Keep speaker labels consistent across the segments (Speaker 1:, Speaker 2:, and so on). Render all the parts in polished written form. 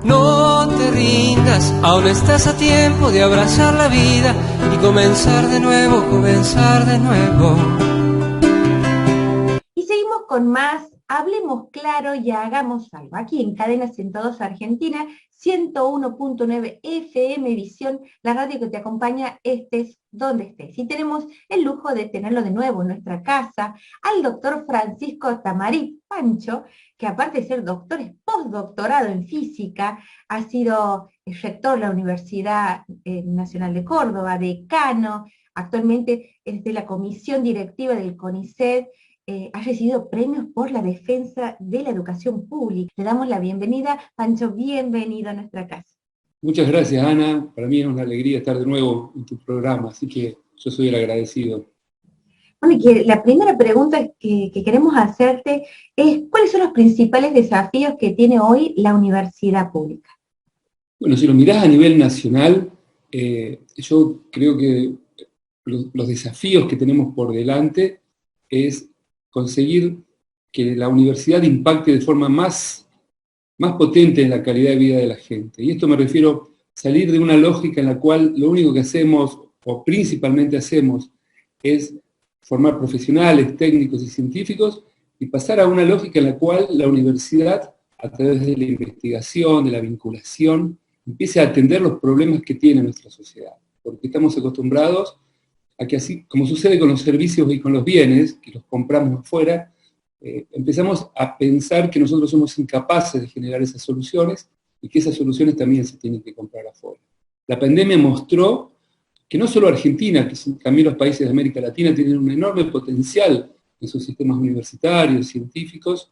Speaker 1: No te rindas, aún estás a tiempo de abrazar la vida y comenzar de nuevo, comenzar de nuevo.
Speaker 2: Y seguimos con más, hablemos claro y hagamos algo. Aquí en Cadena 102 Argentina, 101.9 FM Visión, la radio que te acompaña estés donde estés. Y tenemos el lujo de tenerlo de nuevo en nuestra casa, al doctor Francisco Tamarí Pancho, que aparte de ser doctor, es postdoctorado en física, ha sido rector de la Universidad Nacional de Córdoba, decano, actualmente es de la comisión directiva del CONICET, ha recibido premios por la defensa de la educación pública. Le damos la bienvenida. Pancho, bienvenido a nuestra casa.
Speaker 3: Muchas gracias, Ana. Para mí es una alegría estar de nuevo en tu programa, así que yo soy el agradecido.
Speaker 2: Bueno, y que la primera pregunta que queremos hacerte es, ¿cuáles son los principales desafíos que tiene hoy la universidad pública?
Speaker 3: Bueno, si lo mirás a nivel nacional, yo creo que los desafíos que tenemos por delante es conseguir que la universidad impacte de forma más potente en la calidad de vida de la gente. Y esto me refiero a salir de una lógica en la cual lo único que hacemos, o principalmente hacemos, es formar profesionales, técnicos y científicos, y pasar a una lógica en la cual la universidad, a través de la investigación, de la vinculación, empiece a atender los problemas que tiene nuestra sociedad. Porque estamos acostumbrados a que así como sucede con los servicios y con los bienes, que los compramos afuera, empezamos a pensar que nosotros somos incapaces de generar esas soluciones y que esas soluciones también se tienen que comprar afuera. La pandemia mostró que no solo Argentina, que también los países de América Latina tienen un enorme potencial en sus sistemas universitarios, científicos,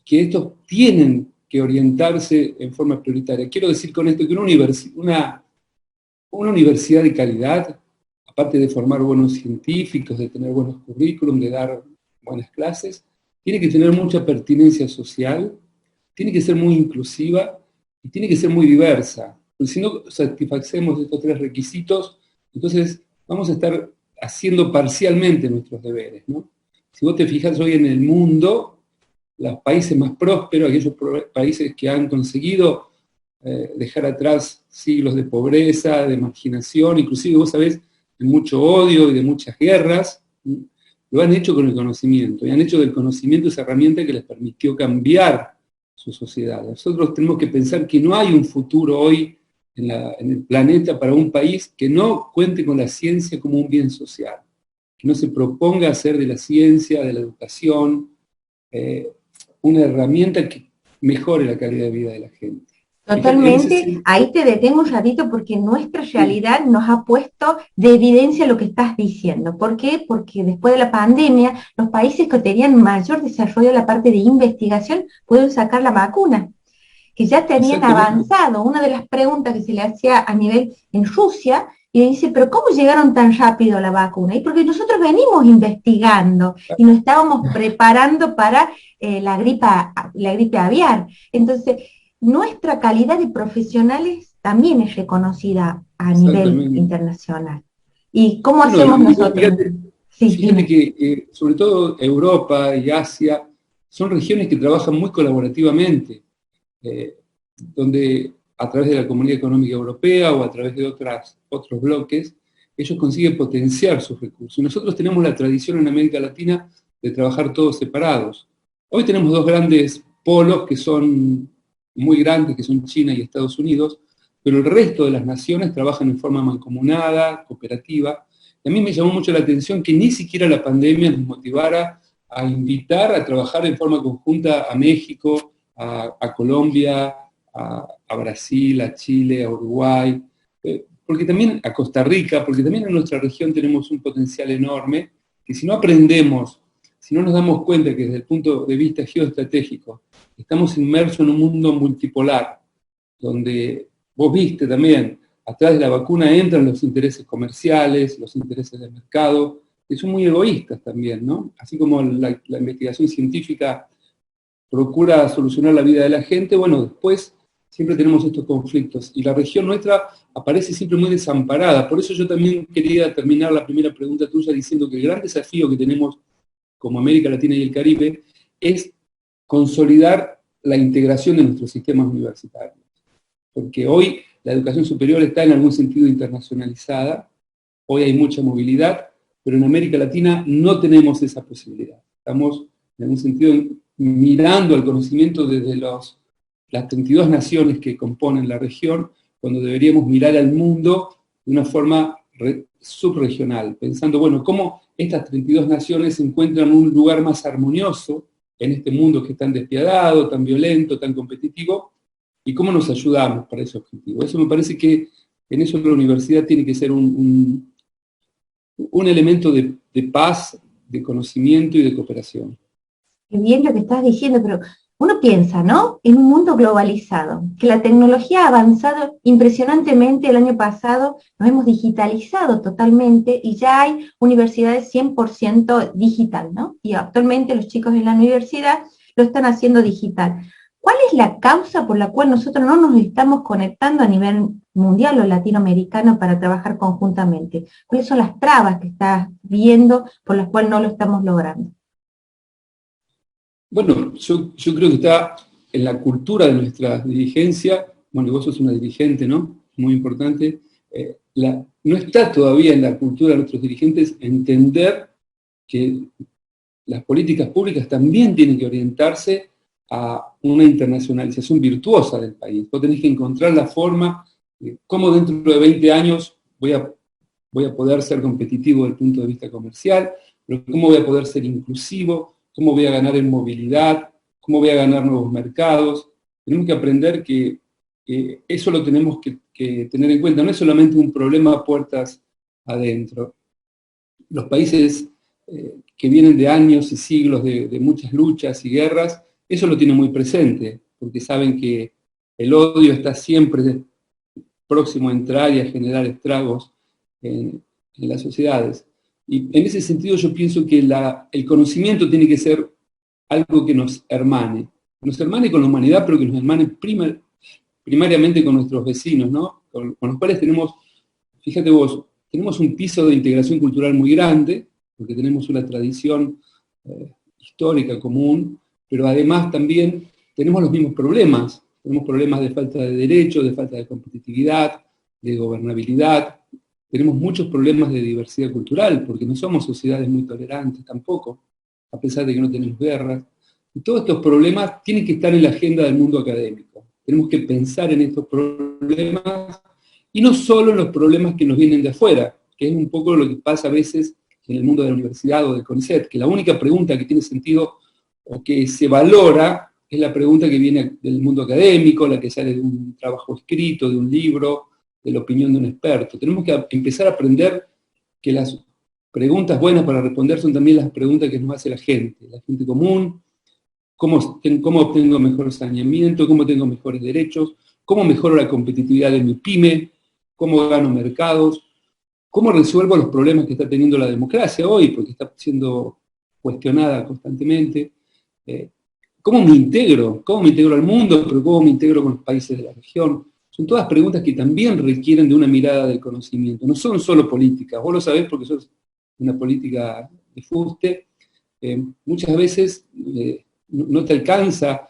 Speaker 3: que estos tienen que orientarse en forma prioritaria. Quiero decir con esto que una universidad de calidad, aparte de formar buenos científicos, de tener buenos currículum, de dar buenas clases, tiene que tener mucha pertinencia social, tiene que ser muy inclusiva y tiene que ser muy diversa. Porque si no satisfacemos estos tres requisitos, entonces vamos a estar haciendo parcialmente nuestros deberes, ¿no? Si vos te fijas hoy en el mundo, los países más prósperos, aquellos países que han conseguido dejar atrás siglos de pobreza, de marginación, inclusive vos sabés, de mucho odio y de muchas guerras, lo han hecho con el conocimiento, y han hecho del conocimiento esa herramienta que les permitió cambiar su sociedad. Nosotros tenemos que pensar que no hay un futuro hoy en el planeta para un país que no cuente con la ciencia como un bien social, que no se proponga hacer de la ciencia, de la educación, una herramienta que mejore la calidad de vida de la gente.
Speaker 2: Totalmente, ahí te detengo un ratito porque nuestra realidad nos ha puesto de evidencia lo que estás diciendo. ¿Por qué? Porque después de la pandemia, los países que tenían mayor desarrollo en la parte de investigación pueden sacar la vacuna, que ya tenían avanzado. Una de las preguntas que se le hacía a nivel en Rusia, y dice, pero ¿cómo llegaron tan rápido a la vacuna? Y porque nosotros venimos investigando y nos estábamos preparando para la gripe aviar. Entonces, nuestra calidad de profesionales también es reconocida a nivel internacional. ¿Y cómo hacemos nosotros?
Speaker 3: Fíjate que sobre todo Europa y Asia son regiones que trabajan muy colaborativamente, donde a través de la Comunidad Económica Europea o a través de otros bloques, ellos consiguen potenciar sus recursos. Y nosotros tenemos la tradición en América Latina de trabajar todos separados. Hoy tenemos dos grandes polos que son muy grandes, que son China y Estados Unidos, pero el resto de las naciones trabajan en forma mancomunada, cooperativa. Y a mí me llamó mucho la atención que ni siquiera la pandemia nos motivara a invitar a trabajar en forma conjunta a México, a Colombia, a Brasil, a Chile, a Uruguay, porque también a Costa Rica, porque también en nuestra región tenemos un potencial enorme, que si no aprendemos, si no nos damos cuenta que desde el punto de vista geoestratégico estamos inmersos en un mundo multipolar, donde vos viste también, atrás de la vacuna entran los intereses comerciales, los intereses del mercado, que son muy egoístas también, ¿no? Así como la investigación científica procura solucionar la vida de la gente, bueno, después siempre tenemos estos conflictos, y la región nuestra aparece siempre muy desamparada. Por eso yo también quería terminar la primera pregunta tuya diciendo que el gran desafío que tenemos como América Latina y el Caribe es consolidar la integración de nuestros sistemas universitarios. porque hoy la educación superior está en algún sentido internacionalizada, hoy hay mucha movilidad, pero en América Latina no tenemos esa posibilidad. Estamos, en algún sentido, mirando al conocimiento desde las 32 naciones que componen la región, cuando deberíamos mirar al mundo de una forma subregional, pensando, bueno, cómo estas 32 naciones se encuentran en un lugar más armonioso en este mundo que es tan despiadado, tan violento, tan competitivo, y cómo nos ayudamos para ese objetivo. Eso me parece que en eso la universidad tiene que ser un elemento de paz, de conocimiento y de cooperación.
Speaker 2: Qué bien lo que estás diciendo, pero uno piensa, ¿no? En un mundo globalizado, que la tecnología ha avanzado impresionantemente. El año pasado nos hemos digitalizado totalmente y ya hay universidades 100% digital, ¿no? Y actualmente los chicos en la universidad lo están haciendo digital. ¿Cuál es la causa por la cual nosotros no nos estamos conectando a nivel mundial o latinoamericano para trabajar conjuntamente? ¿Cuáles son las trabas que estás viendo por las cuales no lo estamos logrando?
Speaker 3: Bueno, yo creo que está en la cultura de nuestra dirigencia. Bueno, vos sos una dirigente, ¿no? Muy importante. No está todavía en la cultura de nuestros dirigentes entender que las políticas públicas también tienen que orientarse a una internacionalización virtuosa del país. Vos tenés que encontrar la forma de cómo dentro de 20 años voy a poder ser competitivo desde el punto de vista comercial, pero cómo voy a poder ser inclusivo, cómo voy a ganar en movilidad, cómo voy a ganar nuevos mercados. Tenemos que aprender que eso lo tenemos que tener en cuenta. No es solamente un problema puertas adentro. Los países que vienen de años y siglos de muchas luchas y guerras, eso lo tienen muy presente, porque saben que el odio está siempre próximo a entrar y a generar estragos en las sociedades. Y en ese sentido yo pienso que el conocimiento tiene que ser algo que nos hermane con la humanidad, pero que nos hermane primariamente con nuestros vecinos, ¿no? Con los cuales tenemos, fíjate vos, tenemos un piso de integración cultural muy grande, porque tenemos una tradición histórica común, pero además también tenemos los mismos problemas. Tenemos problemas de falta de derechos, de falta de competitividad, de gobernabilidad. Tenemos muchos problemas de diversidad cultural, porque no somos sociedades muy tolerantes tampoco, a pesar de que no tenemos guerras. Y todos estos problemas tienen que estar en la agenda del mundo académico. Tenemos que pensar en estos problemas, y no solo en los problemas que nos vienen de afuera, que es un poco lo que pasa a veces en el mundo de la universidad o del CONICET, que la única pregunta que tiene sentido o que se valora es la pregunta que viene del mundo académico, la que sale de un trabajo escrito, de un libro, de la opinión de un experto. Tenemos que empezar a aprender que las preguntas buenas para responder son también las preguntas que nos hace la gente común. ¿Cómo obtengo mejor saneamiento? ¿Cómo tengo mejores derechos? ¿Cómo mejoro la competitividad de mi pyme? ¿Cómo gano mercados? ¿Cómo resuelvo los problemas que está teniendo la democracia hoy? Porque está siendo cuestionada constantemente. ¿Cómo me integro? ¿Cómo me integro al mundo? Pero ¿cómo me integro con los países de la región? Son todas preguntas que también requieren de una mirada del conocimiento. No son solo políticas. Vos lo sabés porque sos una política de fuste. Muchas veces no te alcanza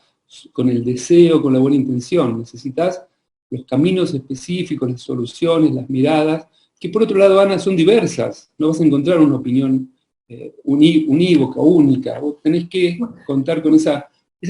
Speaker 3: con el deseo, con la buena intención. Necesitas los caminos específicos, las soluciones, las miradas, que por otro lado, Ana, son diversas. No vas a encontrar una opinión unívoca, única. Vos tenés que contar con esa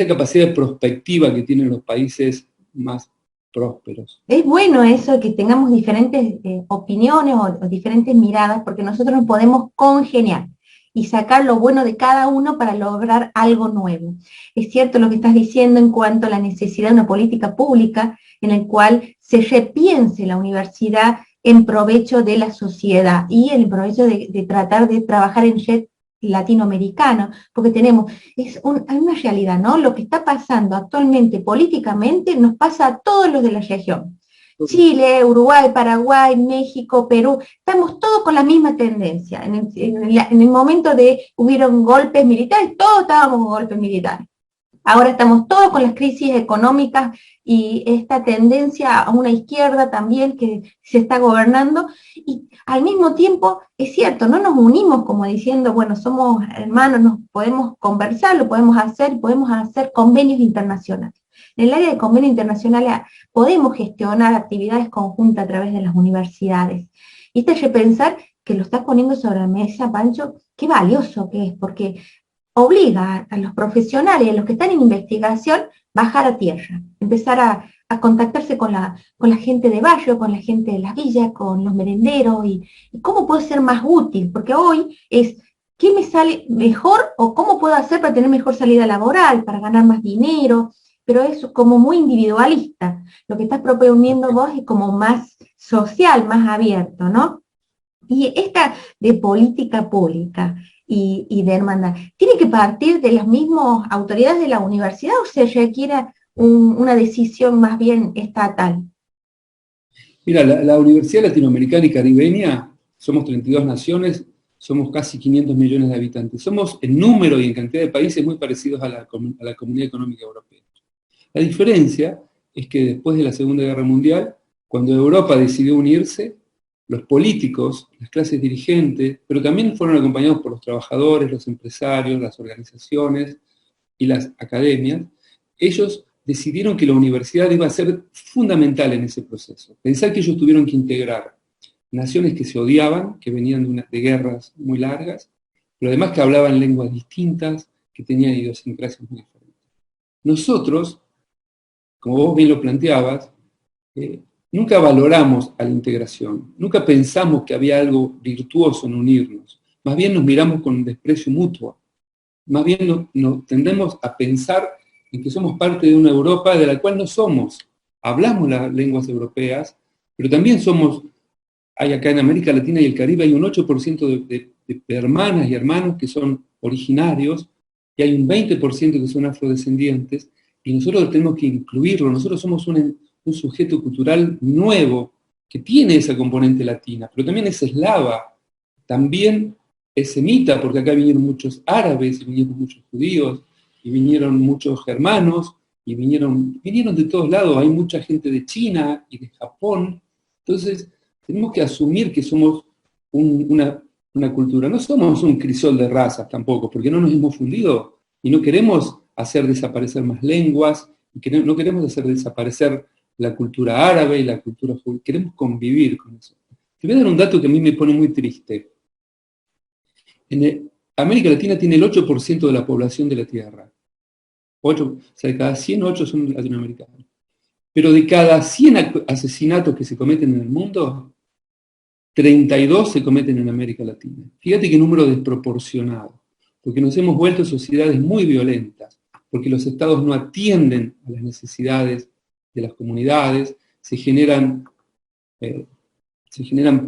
Speaker 3: capacidad de prospectiva que tienen los países más prósperos.
Speaker 2: Es bueno eso, que tengamos diferentes opiniones o diferentes miradas, porque nosotros nos podemos congeniar y sacar lo bueno de cada uno para lograr algo nuevo. Es cierto lo que estás diciendo en cuanto a la necesidad de una política pública en la cual se repiense la universidad en provecho de la sociedad y en provecho de tratar de trabajar en red latinoamericano, porque hay una realidad, ¿no? Lo que está pasando actualmente políticamente nos pasa a todos los de la región. Chile, Uruguay, Paraguay, México, Perú, estamos todos con la misma tendencia. En el momento hubieron golpes militares, todos estábamos con golpes militares. Ahora estamos todos con las crisis económicas y esta tendencia a una izquierda también que se está gobernando, y al mismo tiempo, es cierto, no nos unimos como diciendo, bueno, somos hermanos, nos podemos conversar, podemos hacer convenios internacionales. En el área de convenio internacional podemos gestionar actividades conjuntas a través de las universidades. Y este repensar que lo estás poniendo sobre la mesa, Pancho, qué valioso que es, porque obliga a los profesionales, a los que están en investigación, bajar a tierra, empezar a contactarse con la gente de barrio, con la gente de las villas, con los merenderos, y cómo puedo ser más útil, porque hoy es qué me sale mejor o cómo puedo hacer para tener mejor salida laboral, para ganar más dinero, pero es como muy individualista. Lo que estás proponiendo vos es como más social, más abierto, ¿no? Y esta de política pública y de hermandad, ¿tiene que partir de las mismas autoridades de la universidad o se requiere una decisión más bien estatal?
Speaker 3: Mira, la Universidad Latinoamericana y Caribeña, somos 32 naciones, somos casi 500 millones de habitantes. Somos en número y en cantidad de países muy parecidos a la Comunidad Económica Europea. La diferencia es que después de la Segunda Guerra Mundial, cuando Europa decidió unirse, los políticos, las clases dirigentes, pero también fueron acompañados por los trabajadores, los empresarios, las organizaciones y las academias, ellos decidieron que la universidad iba a ser fundamental en ese proceso. Pensar que ellos tuvieron que integrar naciones que se odiaban, que venían de guerras muy largas, pero además que hablaban lenguas distintas, que tenían idiosincrasias muy diferentes. Nosotros, como vos bien lo planteabas, nunca valoramos a la integración, nunca pensamos que había algo virtuoso en unirnos, más bien nos miramos con desprecio mutuo, más bien tendemos a pensar en que somos parte de una Europa de la cual no somos. Hablamos las lenguas europeas, pero también hay acá en América Latina y el Caribe, hay un 8% de hermanas y hermanos que son originarios, y hay un 20% que son afrodescendientes, y nosotros tenemos que incluirlo. Nosotros somos un sujeto cultural nuevo, que tiene esa componente latina, pero también es eslava, también es semita, porque acá vinieron muchos árabes, y vinieron muchos judíos, y vinieron muchos germanos, y vinieron de todos lados. Hay mucha gente de China y de Japón. Entonces, tenemos que asumir que somos una cultura. No somos un crisol de razas tampoco, porque no nos hemos fundido y no queremos hacer desaparecer más lenguas, y no queremos hacer desaparecer la cultura árabe y la cultura judía. Queremos convivir con eso. Te voy a dar un dato que a mí me pone muy triste. América Latina tiene el 8% de la población de la Tierra. 8, o sea, de cada 100, 8 son latinoamericanos. Pero de cada 100 asesinatos que se cometen en el mundo, 32 se cometen en América Latina. Fíjate qué número desproporcionado, porque nos hemos vuelto sociedades muy violentas, porque los estados no atienden a las necesidades de las comunidades, se generan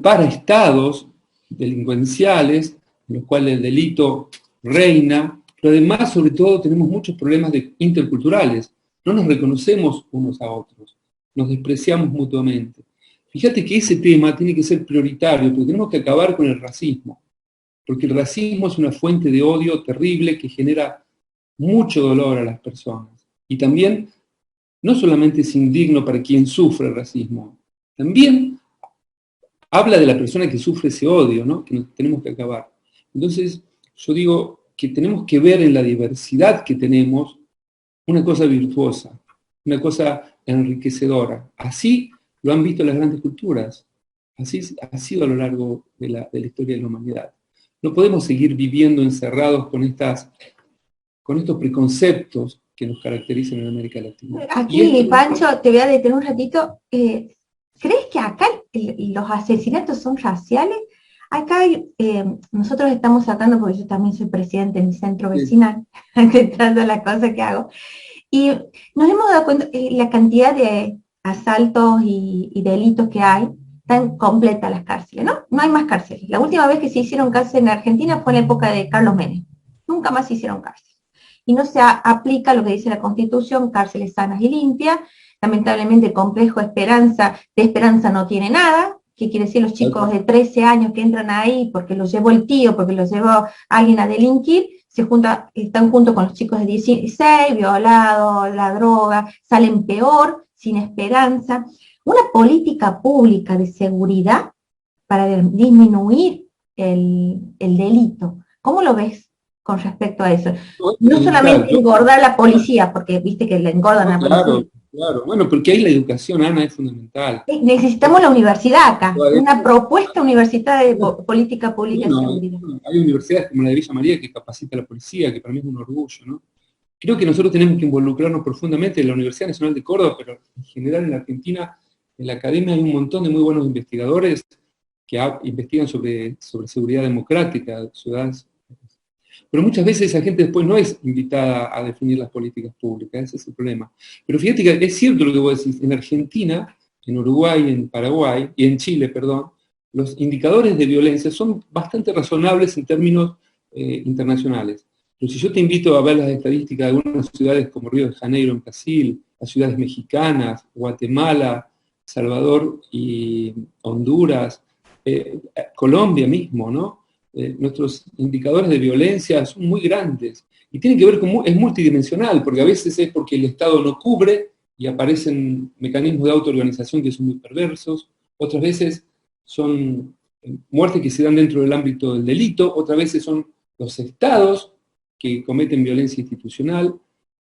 Speaker 3: paraestados delincuenciales, en los cuales el delito reina, pero además, sobre todo, tenemos muchos problemas interculturales. No nos reconocemos unos a otros, nos despreciamos mutuamente. Fíjate que ese tema tiene que ser prioritario, porque tenemos que acabar con el racismo, porque el racismo es una fuente de odio terrible que genera mucho dolor a las personas. Y también, no solamente es indigno para quien sufre el racismo, también habla de la persona que sufre ese odio, ¿no? Que tenemos que acabar. Entonces, yo digo que tenemos que ver en la diversidad que tenemos una cosa virtuosa, una cosa enriquecedora. Así lo han visto las grandes culturas. Así ha sido a lo largo de la historia de la humanidad. No podemos seguir viviendo encerrados con estos preconceptos que nos caracterizan en América Latina.
Speaker 2: Aquí, Pancho, te voy a detener un ratito. ¿Crees que acá los asesinatos son raciales? Acá nosotros estamos sacando, porque yo también soy presidente de mi centro vecinal, intentando las cosas que hago, y nos hemos dado cuenta la cantidad de asaltos y delitos que hay, están completas las cárceles, ¿no? No hay más cárceles. La última vez que se hicieron cárceles en Argentina fue en la época de Carlos Menem. Nunca más se hicieron cárceles. Y no se aplica lo que dice la Constitución, cárceles sanas y limpias. Lamentablemente el complejo de esperanza no tiene nada. ¿Qué quiere decir? Los chicos de 13 años que entran ahí porque los llevó el tío, porque los llevó alguien a delinquir, están junto con los chicos de 16, violados, la droga, salen peor, sin esperanza. Una política pública de seguridad para disminuir el delito. ¿Cómo lo ves? con respecto a eso.
Speaker 3: No, es
Speaker 2: No solamente
Speaker 3: fundamental.
Speaker 2: engordar a la policía, porque viste que le engordan a la
Speaker 3: Claro,
Speaker 2: policía.
Speaker 3: claro. Bueno, porque ahí la educación, Ana, es fundamental.
Speaker 2: Necesitamos la universidad acá,
Speaker 3: Todo
Speaker 2: una
Speaker 3: esto,
Speaker 2: propuesta universitaria de política pública de
Speaker 3: bueno,
Speaker 2: seguridad.
Speaker 3: hay universidades como la de Villa María que capacita a la policía, que para mí es un orgullo, ¿no? Creo que nosotros tenemos que involucrarnos profundamente en la Universidad Nacional de Córdoba, pero en general en la Argentina, en la academia hay un montón de muy buenos investigadores que investigan sobre seguridad democrática, ciudades. Pero muchas veces esa gente después no es invitada a definir las políticas públicas, ese es el problema. Pero fíjate que es cierto lo que vos decís, en Argentina, en Uruguay, en Paraguay y en Chile, perdón, los indicadores de violencia son bastante razonables en términos internacionales. Pero si yo te invito a ver las estadísticas de algunas ciudades como Río de Janeiro en Brasil, las ciudades mexicanas, Guatemala, Salvador y Honduras, Colombia mismo, ¿no? Nuestros indicadores de violencia son muy grandes y tienen que ver con, es multidimensional, porque a veces es porque el Estado no cubre y aparecen mecanismos de autoorganización que son muy perversos, otras veces son muertes que se dan dentro del ámbito del delito, otras veces son los estados que cometen violencia institucional,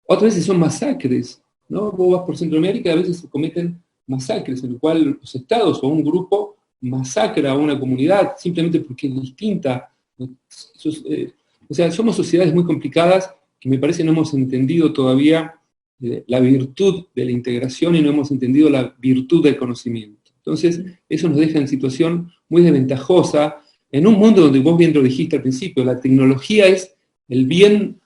Speaker 3: otras veces son masacres, ¿no? Vos vas por Centroamérica, a veces se cometen masacres en el cual los estados o un grupo masacra a una comunidad simplemente porque es distinta. O sea, somos sociedades muy complicadas que me parece no hemos entendido todavía la virtud de la integración y no hemos entendido la virtud del conocimiento. Entonces, eso nos deja en situación muy desventajosa en un mundo donde vos bien lo dijiste al principio, la tecnología es el bien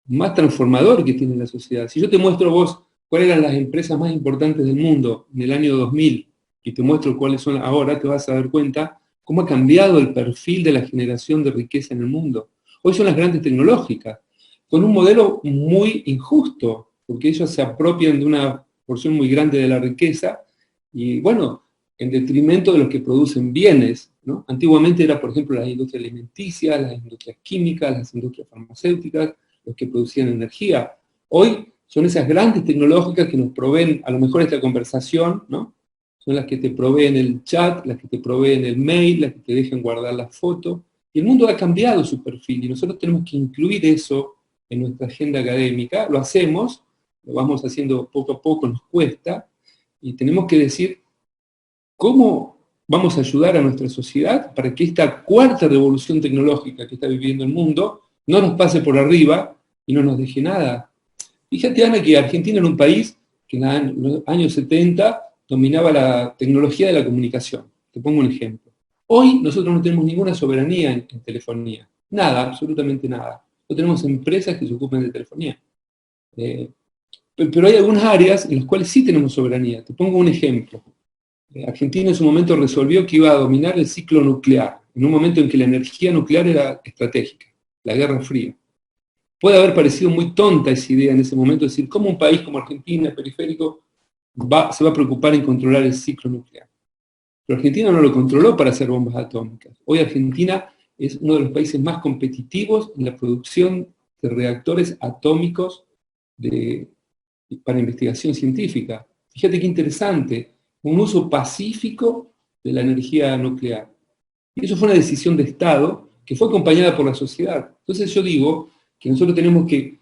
Speaker 3: más transformador que tiene la sociedad. Si yo te muestro a vos cuáles eran las empresas más importantes del mundo en el año 2000 y te muestro cuáles son ahora, te vas a dar cuenta cómo ha cambiado el perfil de la generación de riqueza en el mundo. Hoy son las grandes tecnológicas, con un modelo muy injusto, porque ellos se apropian de una porción muy grande de la riqueza y, bueno, en detrimento de los que producen bienes, ¿no? Antiguamente era, por ejemplo, las industrias alimenticias, las industrias químicas, las industrias farmacéuticas, los que producían energía. Hoy son esas grandes tecnológicas que nos proveen, a lo mejor esta conversación, ¿no? Son las que te proveen el chat, las que te proveen el mail, las que te dejan guardar las fotos. Y el mundo ha cambiado su perfil y nosotros tenemos que incluir eso en nuestra agenda académica. Lo hacemos, lo vamos haciendo poco a poco, nos cuesta, y tenemos que decir cómo vamos a ayudar a nuestra sociedad para que esta cuarta revolución tecnológica que está viviendo el mundo no nos pase por arriba y no nos deje nada. Fíjate, Ana, que Argentina era un país que en los años 70 dominaba la tecnología de la comunicación. Te pongo un ejemplo. Hoy nosotros no tenemos ninguna soberanía en telefonía. Nada, absolutamente nada. No tenemos empresas que se ocupen de telefonía. Pero hay algunas áreas en las cuales sí tenemos soberanía. Te pongo un ejemplo. Argentina en su momento resolvió que iba a dominar el ciclo nuclear, en un momento en que la energía nuclear era estratégica, la Guerra Fría. Puede haber parecido muy tonta esa idea en ese momento, decir, ¿cómo un país como Argentina, periférico, se va a preocupar en controlar el ciclo nuclear? Pero Argentina no lo controló para hacer bombas atómicas. Hoy Argentina es uno de los países más competitivos en la producción de reactores atómicos para investigación científica. Fíjate qué interesante, un uso pacífico de la energía nuclear. Y eso fue una decisión de Estado que fue acompañada por la sociedad. Entonces yo digo que nosotros tenemos que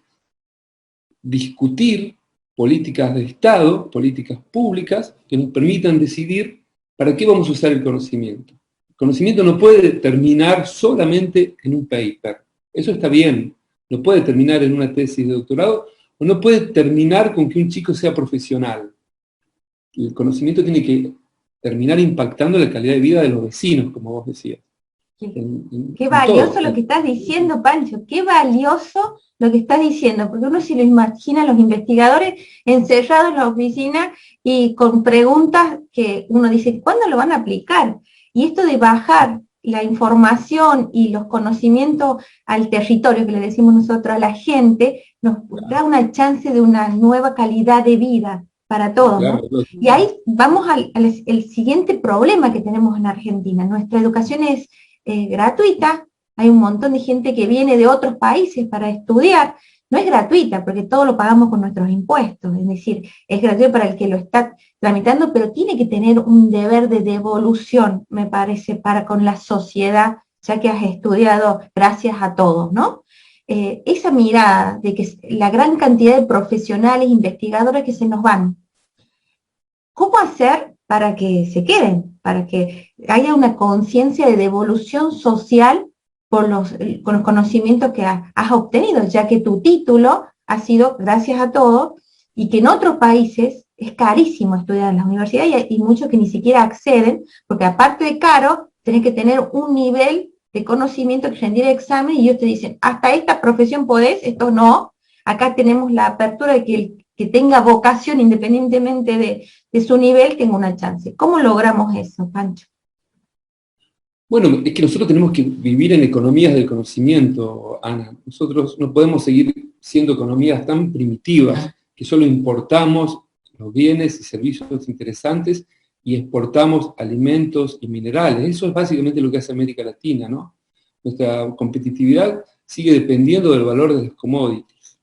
Speaker 3: discutir políticas de Estado, políticas públicas, que nos permitan decidir para qué vamos a usar el conocimiento. El conocimiento no puede terminar solamente en un paper. Eso está bien. No puede terminar en una tesis de doctorado o no puede terminar con que un chico sea profesional. El conocimiento tiene que terminar impactando la calidad de vida de los vecinos, como vos decías.
Speaker 2: Qué valioso lo que estás diciendo, Pancho, qué valioso lo que estás diciendo, porque uno se lo imagina a los investigadores encerrados en la oficina y con preguntas que uno dice, ¿cuándo lo van a aplicar? Y esto de bajar la información y los conocimientos al territorio, que le decimos nosotros a la gente, nos da una chance de una nueva calidad de vida para todos, ¿no? Y ahí vamos al siguiente problema que tenemos en Argentina. Nuestra educación es gratuita, hay un montón de gente que viene de otros países para estudiar, no es gratuita porque todo lo pagamos con nuestros impuestos, es decir, es gratuito para el que lo está tramitando, pero tiene que tener un deber de devolución, me parece, para con la sociedad, ya que has estudiado gracias a todos, ¿no? esa mirada de que la gran cantidad de profesionales, investigadores que se nos van, ¿cómo hacer para que se queden? Para que haya una conciencia de devolución social con los conocimientos que has obtenido, ya que tu título ha sido gracias a todo, y que en otros países es carísimo estudiar en las universidades y muchos que ni siquiera acceden, porque aparte de caro, tenés que tener un nivel de conocimiento que rendir el examen y ellos te dicen, hasta esta profesión podés, esto no. Acá tenemos la apertura de que el que tenga vocación, independientemente de su nivel, tenga una chance. ¿Cómo logramos eso, Pancho?
Speaker 3: Bueno, es que nosotros tenemos que vivir en economías del conocimiento, Ana. Nosotros no podemos seguir siendo economías tan primitivas que solo importamos los bienes y servicios interesantes y exportamos alimentos y minerales. Eso es básicamente lo que hace América Latina, ¿no? Nuestra competitividad sigue dependiendo del valor de las commodities.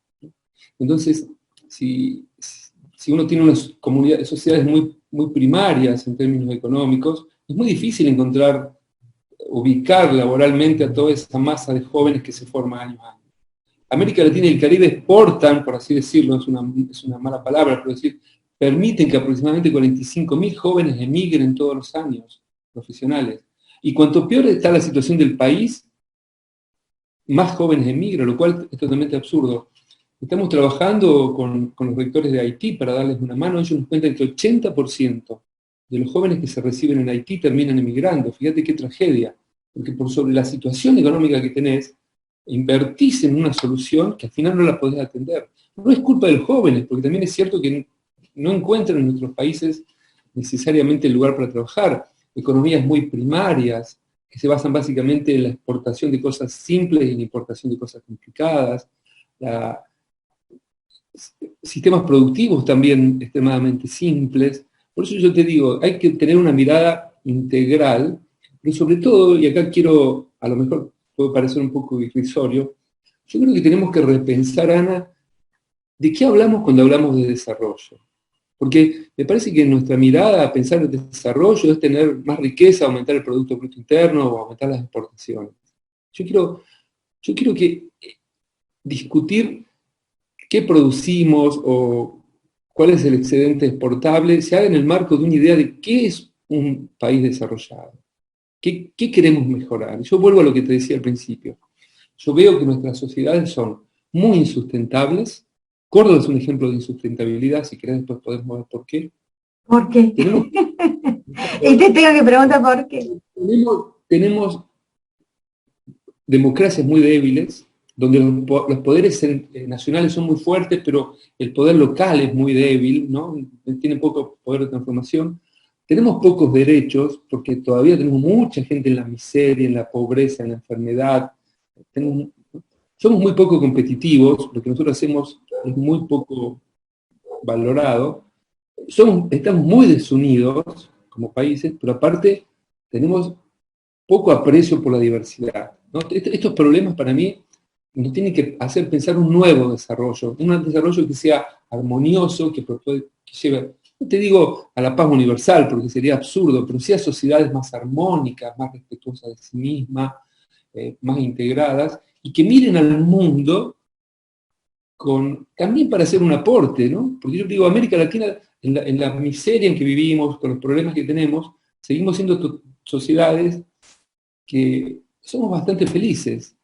Speaker 3: Entonces, si uno tiene unas comunidades, sociedades muy primarias en términos económicos, es muy difícil ubicar laboralmente a toda esa masa de jóvenes que se forma año a año. América Latina y el Caribe exportan, por así decirlo, es una mala palabra, pero decir, permiten que aproximadamente 45.000 jóvenes emigren todos los años, profesionales. Y cuanto peor está la situación del país, más jóvenes emigran, lo cual es totalmente absurdo. Estamos trabajando con los rectores de Haití para darles una mano. Ellos nos cuentan que el 80% de los jóvenes que se reciben en Haití terminan emigrando. Fíjate qué tragedia, porque por sobre la situación económica que tenés, invertís en una solución que al final no la podés atender. No es culpa de los jóvenes, porque también es cierto que no encuentran en nuestros países necesariamente el lugar para trabajar. Economías muy primarias, que se basan básicamente en la exportación de cosas simples y en la importación de cosas complicadas. Sistemas productivos también extremadamente simples. Por eso yo te digo, hay que tener una mirada integral, pero sobre todo, y acá quiero, a lo mejor puede parecer un poco irrisorio, yo creo que tenemos que repensar, Ana, de qué hablamos cuando hablamos de desarrollo. Porque me parece que nuestra mirada a pensar en desarrollo es tener más riqueza, aumentar el Producto Bruto Interno o aumentar las exportaciones. Yo quiero discutir qué producimos o cuál es el excedente exportable se haga en el marco de una idea de qué es un país desarrollado. ¿Qué queremos mejorar? Yo vuelvo a lo que te decía al principio. Yo veo que nuestras sociedades son muy insustentables. Córdoba es un ejemplo de insustentabilidad, si querés después podemos ver por qué.
Speaker 2: ¿Por qué? Y te tengo que preguntar por qué.
Speaker 3: Tenemos democracias muy débiles, donde los poderes nacionales son muy fuertes, pero el poder local es muy débil, ¿no? Tiene poco poder de transformación. Tenemos pocos derechos, porque todavía tenemos mucha gente en la miseria, en la pobreza, en la enfermedad. Somos muy poco competitivos, lo que nosotros hacemos es muy poco valorado. Estamos muy desunidos como países, pero aparte tenemos poco aprecio por la diversidad, ¿no? Estos problemas para mí nos tienen que hacer pensar un nuevo desarrollo, un desarrollo que sea armonioso, que lleve, no te digo a la paz universal, porque sería absurdo, pero sí a sociedades más armónicas, más respetuosas de sí mismas, más integradas, y que miren al mundo también para hacer un aporte, ¿no? Porque yo digo, América Latina, en la miseria en que vivimos, con los problemas que tenemos, seguimos siendo sociedades que somos bastante felices.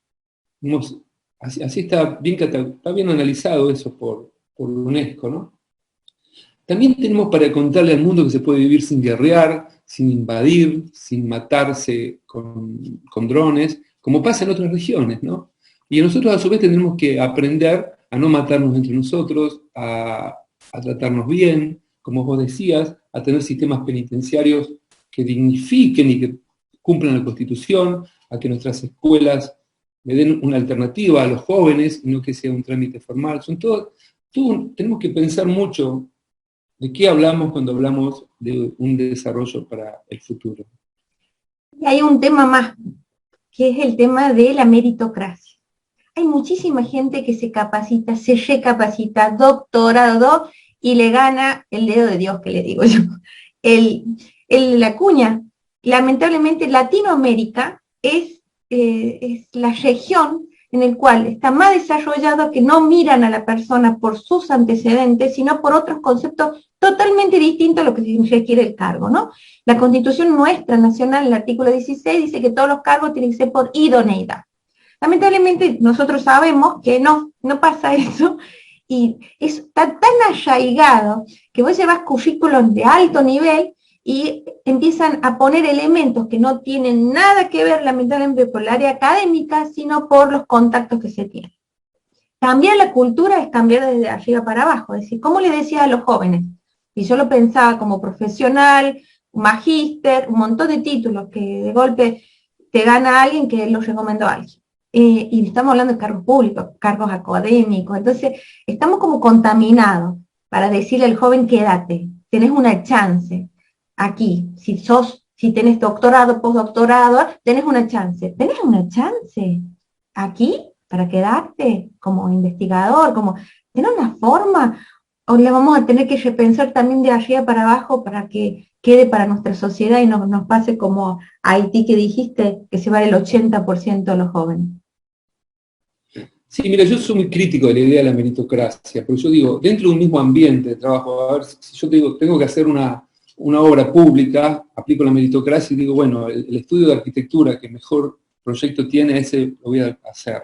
Speaker 3: Así está bien analizado eso por UNESCO, ¿no? También tenemos para contarle al mundo que se puede vivir sin guerrear, sin invadir, sin matarse con drones, como pasa en otras regiones, ¿no? Y nosotros a su vez tenemos que aprender a no matarnos entre nosotros, a tratarnos bien, como vos decías, a tener sistemas penitenciarios que dignifiquen y que cumplan la Constitución, a que nuestras escuelas le den una alternativa a los jóvenes y no que sea un trámite formal. Tenemos que pensar mucho de qué hablamos cuando hablamos de un desarrollo para el futuro.
Speaker 2: Y hay un tema más, que es el tema de la meritocracia. Hay muchísima gente que se capacita, se recapacita, doctorado, y le gana el dedo de Dios, que le digo yo. La cuña. Lamentablemente, Latinoamérica es la región en el cual está más desarrollado, que no miran a la persona por sus antecedentes, sino por otros conceptos totalmente distintos a lo que requiere el cargo, ¿no? La Constitución nuestra nacional, el artículo 16, dice que todos los cargos tienen que ser por idoneidad. Lamentablemente nosotros sabemos que no pasa eso, y está tan arraigado que vos llevas currículum de alto nivel y empiezan a poner elementos que no tienen nada que ver, lamentablemente, por el área académica, sino por los contactos que se tienen. Cambiar la cultura es cambiar desde arriba para abajo, es decir, ¿cómo le decía a los jóvenes? Y yo lo pensaba como profesional, magíster, un montón de títulos que de golpe te gana alguien que los recomendó a alguien. Y estamos hablando de cargos públicos, cargos académicos, entonces estamos como contaminados para decirle al joven, quédate, tenés una chance aquí, si tenés doctorado, postdoctorado, tenés una chance aquí para quedarte como investigador, tenés una forma, o le vamos a tener que repensar también de arriba para abajo para que quede para nuestra sociedad y no nos pase como a Haití que dijiste, que se va el 80% de los jóvenes.
Speaker 3: Sí, mira, yo soy muy crítico de la idea de la meritocracia, porque yo digo, dentro de un mismo ambiente de trabajo, a ver, si yo te digo, tengo que hacer una obra pública, aplico la meritocracia y digo, bueno, el estudio de arquitectura que mejor proyecto tiene, ese lo voy a hacer.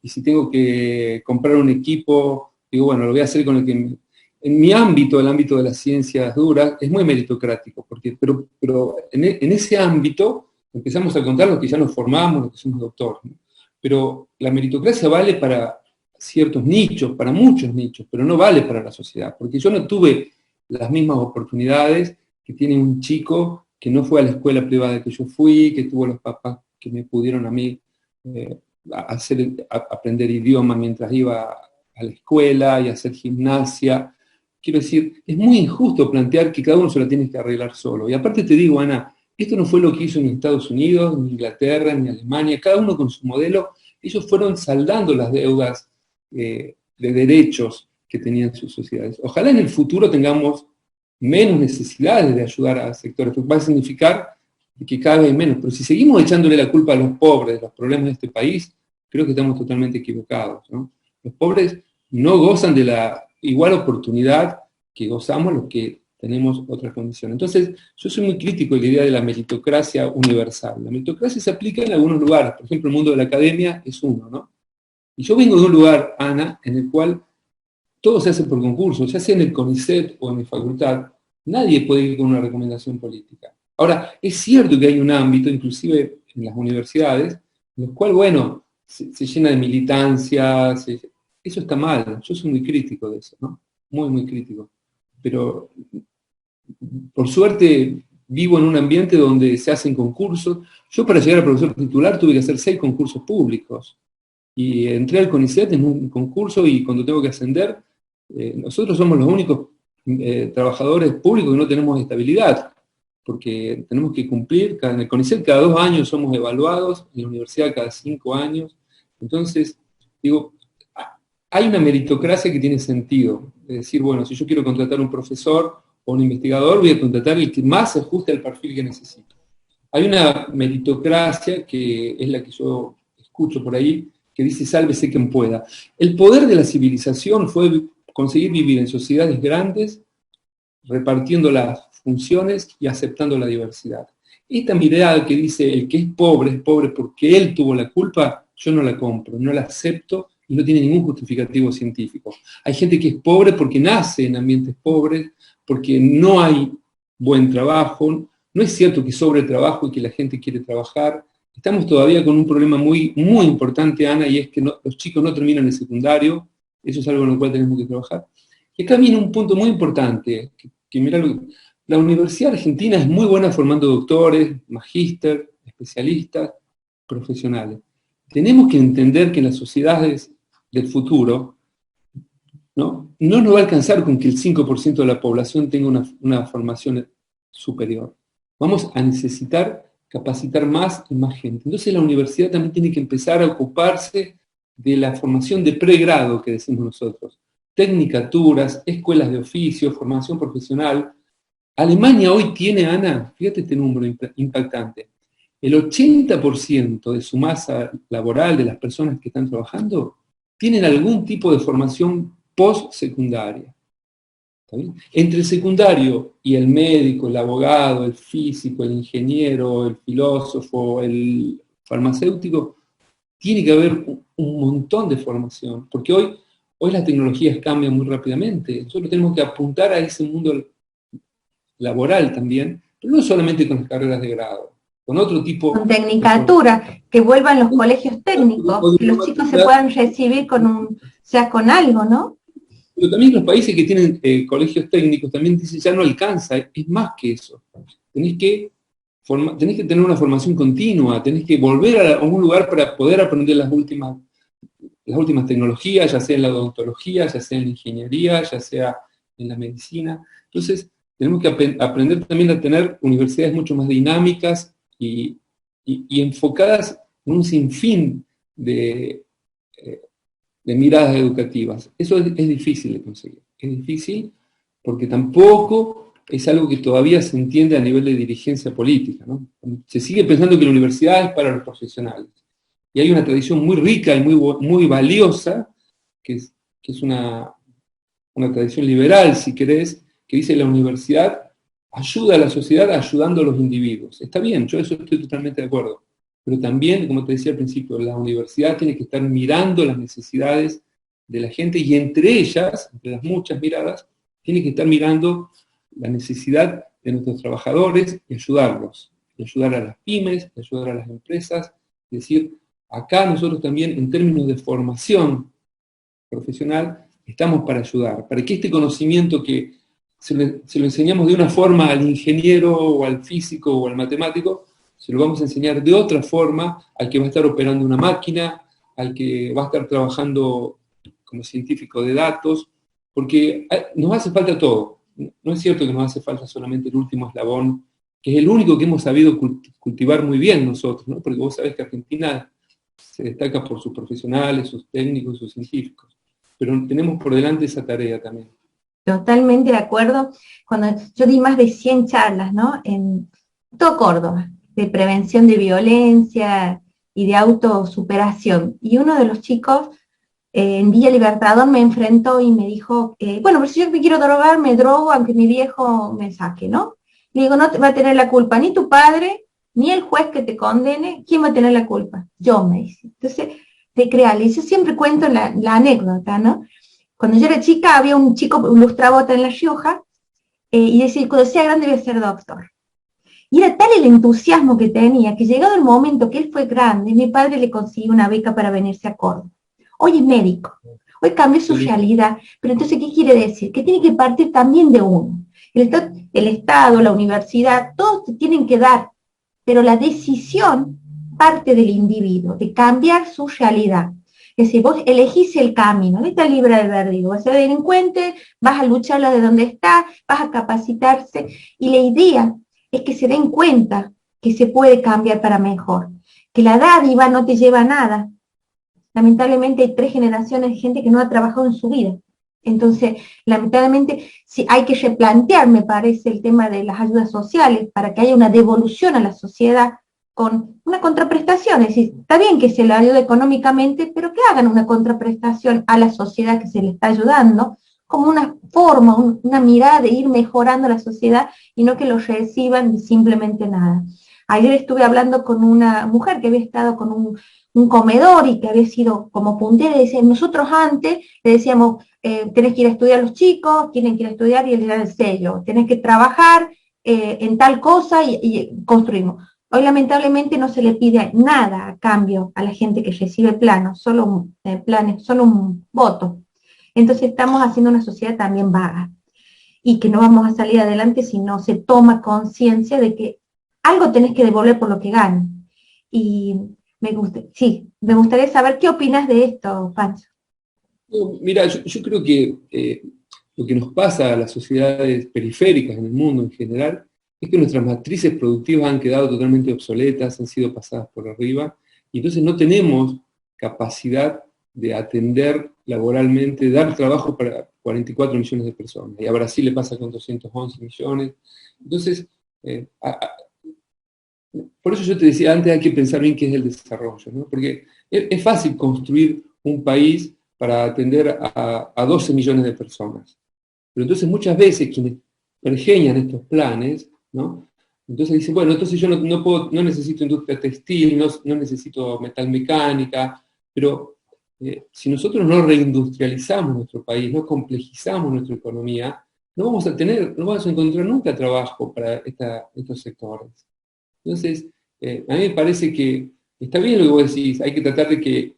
Speaker 3: Y si tengo que comprar un equipo, digo, bueno, lo voy a hacer con el que... En mi ámbito, el ámbito de las ciencias duras, es muy meritocrático, pero en ese ámbito empezamos a contar los que ya nos formamos, los que somos doctores, ¿no? Pero la meritocracia vale para ciertos nichos, para muchos nichos, pero no vale para la sociedad, porque yo no tuve las mismas oportunidades que tiene un chico que no fue a la escuela privada que yo fui, que tuvo los papás que me pudieron a mí aprender idioma mientras iba a la escuela y hacer gimnasia. Quiero decir, es muy injusto plantear que cada uno se la tiene que arreglar solo. Y aparte te digo, Ana, esto no fue lo que hizo ni Estados Unidos, ni Inglaterra, ni Alemania, cada uno con su modelo. Ellos fueron saldando las deudas de derechos que tenían sus sociedades. Ojalá en el futuro tengamos menos necesidades de ayudar a sectores, porque va a significar que cada vez menos. Pero si seguimos echándole la culpa a los pobres de los problemas de este país, creo que estamos totalmente equivocados, ¿no? Los pobres no gozan de la igual oportunidad que gozamos los que tenemos otras condiciones. Entonces, yo soy muy crítico de la idea de la meritocracia universal. La meritocracia se aplica en algunos lugares, por ejemplo, el mundo de la academia es uno, ¿no? Y yo vengo de un lugar, Ana, en el cual todo se hace por concurso, ya sea en el CONICET o en mi facultad, nadie puede ir con una recomendación política. Ahora, es cierto que hay un ámbito, inclusive en las universidades, en el cual, bueno, se llena de militancia, eso está mal, yo soy muy crítico de eso, ¿no? Muy, muy crítico. Pero, por suerte, vivo en un ambiente donde se hacen concursos. Yo para llegar a profesor titular tuve que hacer 6 concursos públicos. Y entré al CONICET en un concurso y cuando tengo que ascender, nosotros somos los únicos trabajadores públicos que no tenemos estabilidad, porque tenemos que cumplir, en el CONICET cada 2 años somos evaluados, en la universidad cada 5 años. Entonces, digo, hay una meritocracia que tiene sentido. Es decir, bueno, si yo quiero contratar un profesor o un investigador, voy a contratar el que más se ajuste al perfil que necesito. Hay una meritocracia que es la que yo escucho por ahí, que dice sálvese quien pueda. El poder de la civilización fue conseguir vivir en sociedades grandes, repartiendo las funciones y aceptando la diversidad. Esta mirada que dice el que es pobre porque él tuvo la culpa, yo no la compro, no la acepto y no tiene ningún justificativo científico. Hay gente que es pobre porque nace en ambientes pobres, porque no hay buen trabajo, no es cierto que sobre trabajo y que la gente quiere trabajar. Estamos todavía con un problema muy, muy importante, Ana, y es que los chicos no terminan el secundario, eso es algo en lo cual tenemos que trabajar. Y acá viene un punto muy importante, que mira, la Universidad Argentina es muy buena formando doctores, magíster, especialistas, profesionales. Tenemos que entender que las sociedades del futuro no nos va a alcanzar con que el 5% de la población tenga una formación superior. Vamos a necesitar capacitar más y más gente. Entonces la universidad también tiene que empezar a ocuparse de la formación de pregrado que decimos nosotros. Tecnicaturas, escuelas de oficio, formación profesional. Alemania hoy tiene, Ana, fíjate este número impactante, el 80% de su masa laboral, de las personas que están trabajando, tienen algún tipo de formación post-secundaria. Entre el secundario y el médico, el abogado, el físico, el ingeniero, el filósofo, el farmacéutico, tiene que haber un montón de formación, porque hoy las tecnologías cambian muy rápidamente. Nosotros tenemos que apuntar a ese mundo laboral también, pero no solamente con las carreras de grado, con otro tipo
Speaker 2: con tecnicatura, que vuelvan los colegios técnicos, que los chicos se puedan recibir con algo, ¿no?
Speaker 3: Pero también los países que tienen colegios técnicos también dicen, ya no alcanza, es más que eso. Tenés que tener una formación continua, tenés que volver a un lugar para poder aprender las últimas tecnologías, ya sea en la odontología, ya sea en la ingeniería, ya sea en la medicina. Entonces, tenemos que aprender también a tener universidades mucho más dinámicas y enfocadas en un sinfín de miradas educativas. Eso es difícil de conseguir. Es difícil porque tampoco es algo que todavía se entiende a nivel de dirigencia política, ¿no? Se sigue pensando que la universidad es para los profesionales. Y hay una tradición muy rica y muy valiosa, que es una tradición liberal, si querés, que dice la universidad ayuda a la sociedad ayudando a los individuos. Está bien, yo eso estoy totalmente de acuerdo. Pero también, como te decía al principio, la universidad tiene que estar mirando las necesidades de la gente y entre ellas, entre las muchas miradas, tiene que estar mirando la necesidad de nuestros trabajadores y ayudarlos. Y ayudar a las pymes, y ayudar a las empresas. Es decir, acá nosotros también, en términos de formación profesional, estamos para ayudar, para que este conocimiento que se lo enseñamos de una forma al ingeniero o al físico o al matemático, se lo vamos a enseñar de otra forma al que va a estar operando una máquina, al que va a estar trabajando como científico de datos, porque nos hace falta todo. No es cierto que nos hace falta solamente el último eslabón, que es el único que hemos sabido cultivar muy bien nosotros, ¿no? Porque vos sabés que Argentina se destaca por sus profesionales, sus técnicos, sus científicos. Pero tenemos por delante esa tarea también.
Speaker 2: Totalmente de acuerdo. Cuando yo di más de 100 charlas, ¿no? En todo Córdoba, de prevención de violencia y de autosuperación. Y uno de los chicos en Villa Libertador me enfrentó y me dijo, bueno, pero si yo me quiero drogar, me drogo aunque mi viejo me saque, ¿no? Y digo, no te va a tener la culpa ni tu padre, ni el juez que te condene. ¿Quién va a tener la culpa? Yo, me dice. Entonces, te creas, y yo siempre cuento la anécdota, ¿no? Cuando yo era chica había un chico, un lustrabota en La Rioja, y decía, cuando sea grande voy a ser doctor. Y era tal el entusiasmo que tenía, que llegado el momento que él fue grande, mi padre le consiguió una beca para venirse a Córdoba. Hoy es médico, hoy cambió su realidad, pero entonces, ¿qué quiere decir? Que tiene que partir también de uno. El Estado, la universidad, todos te tienen que dar, pero la decisión parte del individuo, de cambiar su realidad. Es decir, vos elegís el camino, no estás libre de albedrío, vas a ser delincuente, vas a lucharla de donde está, vas a capacitarse, y la idea es que se den cuenta que se puede cambiar para mejor, que la dádiva no te lleva a nada. Lamentablemente hay 3 generaciones de gente que no ha trabajado en su vida. Entonces, lamentablemente, sí, hay que replantear, me parece, el tema de las ayudas sociales para que haya una devolución a la sociedad con una contraprestación. Es decir, está bien que se le ayude económicamente, pero que hagan una contraprestación a la sociedad que se le está ayudando, como una forma, una mirada de ir mejorando la sociedad y no que los reciban simplemente nada. Ayer estuve hablando con una mujer que había estado con un comedor y que había sido como puntera, y decía, nosotros antes le decíamos, tenés que ir a estudiar los chicos, tienen que ir a estudiar y él era el sello, tenés que trabajar en tal cosa y construimos. Hoy lamentablemente no se le pide nada a cambio a la gente que recibe planos, solo planes, solo un voto. Entonces estamos haciendo una sociedad también vaga y que no vamos a salir adelante si no se toma conciencia de que algo tenés que devolver por lo que ganan. Y me gustaría saber qué opinas de esto, Pancho.
Speaker 3: Mira, yo creo que lo que nos pasa a las sociedades periféricas en el mundo en general es que nuestras matrices productivas han quedado totalmente obsoletas, han sido pasadas por arriba, y entonces no tenemos capacidad de atender laboralmente, dar trabajo para 44 millones de personas. Y a Brasil le pasa con 211 millones. Entonces, por eso yo te decía antes, hay que pensar bien qué es el desarrollo, ¿no? Porque es fácil construir un país para atender a 12 millones de personas. Pero entonces muchas veces quienes pergeñan estos planes, ¿no? Entonces dicen, bueno, entonces yo no necesito industria textil, no necesito metalmecánica, pero si nosotros no reindustrializamos nuestro país, no complejizamos nuestra economía, no vamos a encontrar nunca trabajo para estos sectores. Entonces, a mí me parece que está bien lo que vos decís, hay que tratar de que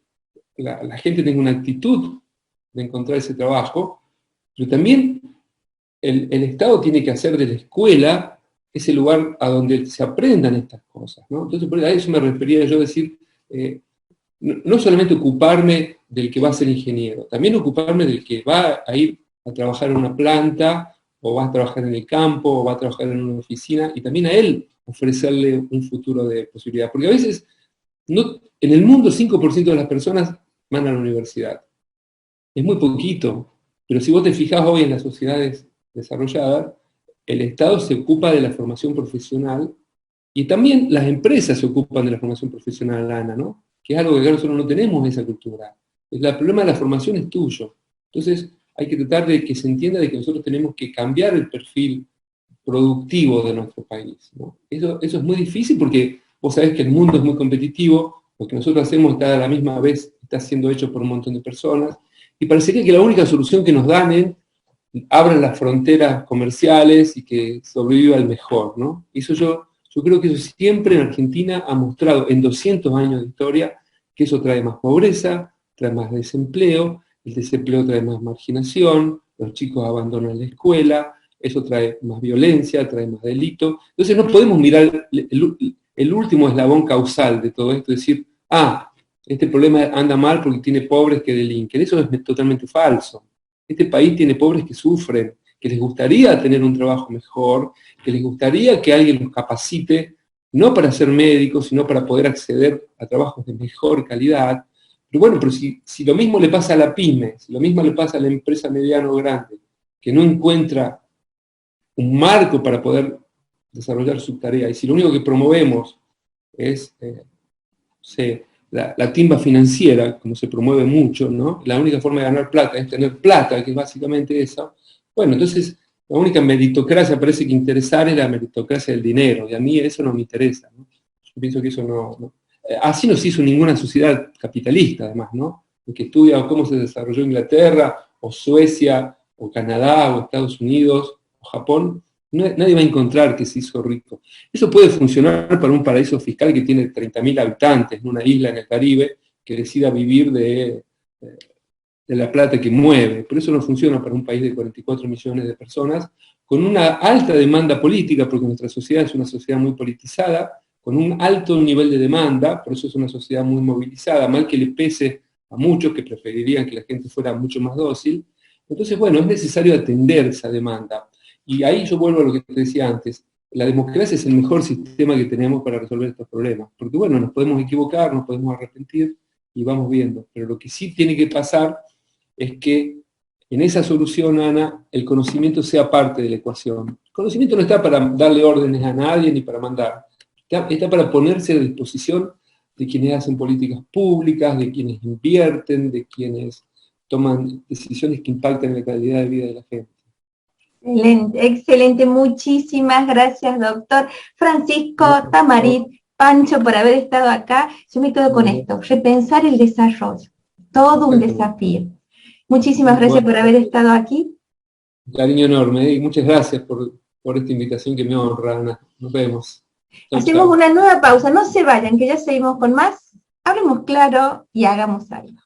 Speaker 3: la gente tenga una actitud de encontrar ese trabajo, pero también el Estado tiene que hacer de la escuela ese lugar a donde se aprendan estas cosas, ¿no? Entonces, a eso me refería yo a decir, no solamente ocuparme del que va a ser ingeniero, también ocuparme del que va a ir a trabajar en una planta, o va a trabajar en el campo, o va a trabajar en una oficina, y también a él ofrecerle un futuro de posibilidad. Porque a veces, en el mundo 5% de las personas van a la universidad. Es muy poquito, pero si vos te fijás hoy en las sociedades desarrolladas, el Estado se ocupa de la formación profesional y también las empresas se ocupan de la formación profesional, Ana, ¿no? Que es algo que acá nosotros no tenemos esa cultura. El problema de la formación es tuyo. Entonces hay que tratar de que se entienda de que nosotros tenemos que cambiar el perfil productivo de nuestro país, ¿no? Eso es muy difícil porque vos sabés que el mundo es muy competitivo, lo que nosotros hacemos está a la misma vez, está siendo hecho por un montón de personas, y parecería que la única solución que nos dan es abran las fronteras comerciales y que sobreviva el mejor, ¿no? Eso yo creo que eso siempre en Argentina ha mostrado en 200 años de historia que eso trae más pobreza, trae más desempleo, el desempleo trae más marginación, los chicos abandonan la escuela, eso trae más violencia, trae más delito. Entonces no podemos mirar el último eslabón causal de todo esto, decir, este problema anda mal porque tiene pobres que delinquen. Eso es totalmente falso. Este país tiene pobres que sufren, que les gustaría tener un trabajo mejor, que les gustaría que alguien los capacite, no para ser médicos, sino para poder acceder a trabajos de mejor calidad. Pero bueno, pero si lo mismo le pasa a la pyme, si lo mismo le pasa a la empresa mediana o grande, que no encuentra un marco para poder desarrollar su tarea, y si lo único que promovemos es la timba financiera, como se promueve mucho, ¿no? La única forma de ganar plata es tener plata, que es básicamente eso. Bueno, entonces la única meritocracia parece que interesar es la meritocracia del dinero, y a mí eso no me interesa, ¿no? Yo pienso que eso no. Así no se hizo ninguna sociedad capitalista, además, ¿no? El que estudia cómo se desarrolló Inglaterra, o Suecia, o Canadá, o Estados Unidos, o Japón, nadie va a encontrar que se hizo rico. Eso puede funcionar para un paraíso fiscal que tiene 30.000 habitantes, en una isla en el Caribe, que decida vivir de la plata que mueve, pero eso no funciona para un país de 44 millones de personas, con una alta demanda política, porque nuestra sociedad es una sociedad muy politizada, con un alto nivel de demanda, por eso es una sociedad muy movilizada, mal que le pese a muchos que preferirían que la gente fuera mucho más dócil. Entonces, bueno, es necesario atender esa demanda. Y ahí yo vuelvo a lo que te decía antes, la democracia es el mejor sistema que tenemos para resolver estos problemas, porque bueno, nos podemos equivocar, nos podemos arrepentir y vamos viendo, pero lo que sí tiene que pasar es que en esa solución, Ana, el conocimiento sea parte de la ecuación. El conocimiento no está para darle órdenes a nadie ni para mandar, está para ponerse a disposición de quienes hacen políticas públicas, de quienes invierten, de quienes toman decisiones que impactan en la calidad de vida de la gente.
Speaker 2: Excelente, excelente, muchísimas gracias, doctor Francisco Tamarit, Pancho, por haber estado acá. Yo me quedo con esto, repensar el desarrollo, todo un desafío. Muchísimas gracias por haber estado aquí.
Speaker 3: Un cariño enorme, y muchas gracias por esta invitación que me honra, Ana. Nos vemos.
Speaker 2: Hacemos una nueva pausa, no se vayan, que ya seguimos con más. Hablemos claro y hagamos algo.